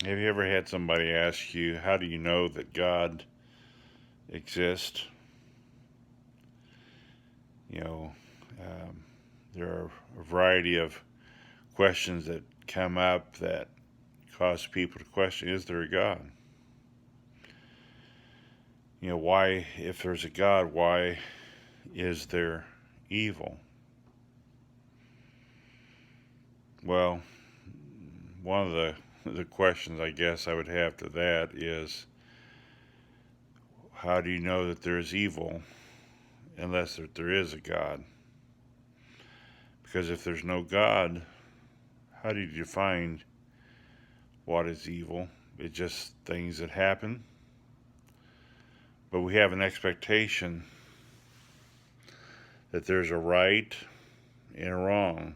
Have you ever had somebody ask you, how do you know that God exists? You know, um, there are a variety of questions that come up that cause people to question, is there a God? Why, if there's a God, why is there evil? Well, one of the questions I guess I would have to that is, how do you know that there is evil unless that there is a God? Because if there's no God, how do you define what is evil? It's just things that happen. But we have an expectation that there's a right and a wrong.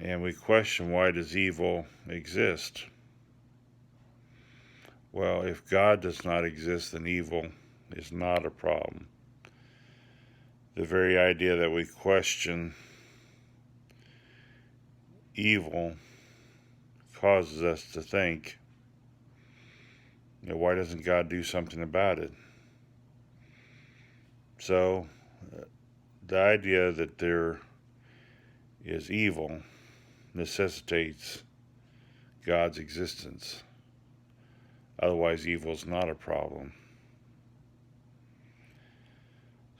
And we question, why does evil exist? Well, if God does not exist, then evil is not a problem. The very idea that we question evil causes us to think, why doesn't God do something about it? So, the idea that there is evil necessitates God's existence. Otherwise, evil is not a problem.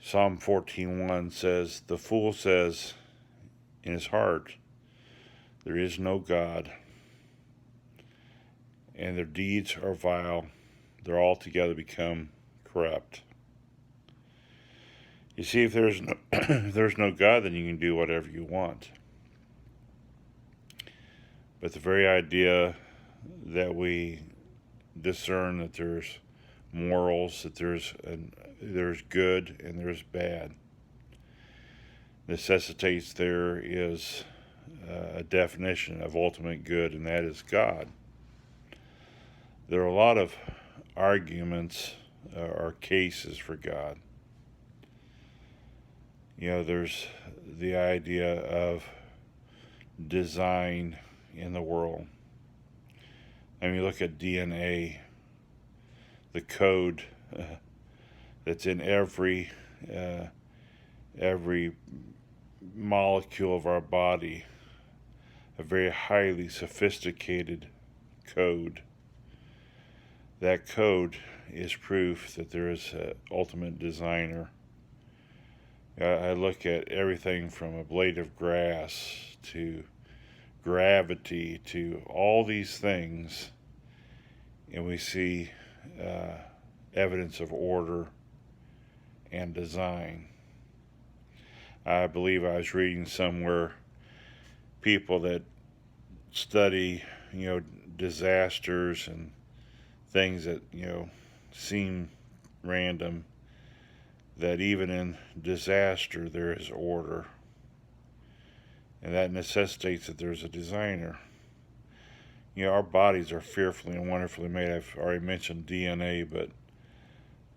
Psalm 14:1 says, "The fool says in his heart, there is no God, and their deeds are vile. They're altogether become corrupt." You see, if there's no, if there's no God, then you can do whatever you want. But the very idea that we discern that there's morals, that there's good and there's bad, necessitates there is a definition of ultimate good, and that is God. There are a lot of arguments or cases for God. There's the idea of design in the world. I mean, look at DNA, the code that's in every molecule of our body, a very highly sophisticated code. That code is proof that there is an ultimate designer. I look at everything from a blade of grass to gravity to all these things, and we see evidence of order and design. I believe I was reading somewhere people that study, disasters and things that, seem random, that even in disaster there is order. And that necessitates that there's a designer. Our bodies are fearfully and wonderfully made. I've already mentioned DNA, but,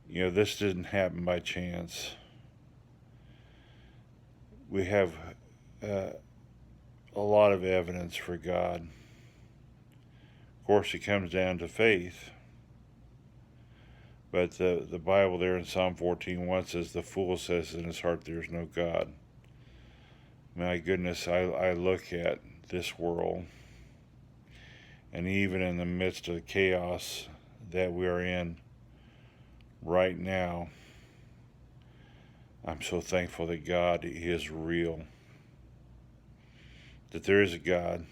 this didn't happen by chance. We have a lot of evidence for God. Of course, it comes down to faith. But the Bible there in Psalm 14:1 says, "The fool says in his heart there is no God." My goodness, I look at this world, and even in the midst of the chaos that we are in right now, I'm so thankful that God is real, that there is a God.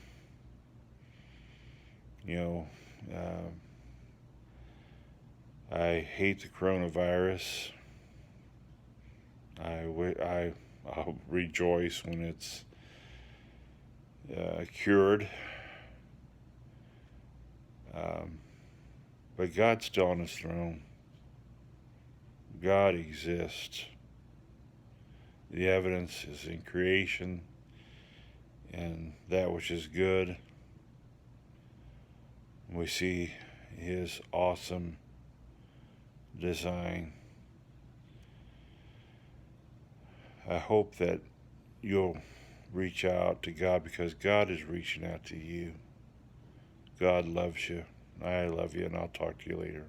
You know, I hate the coronavirus. I'll rejoice when it's cured. But God's still on his throne. God exists. The evidence is in creation and that which is good. We see his awesome design. I hope that you'll reach out to God, because God is reaching out to you. God loves you. I love you, and I'll talk to you later.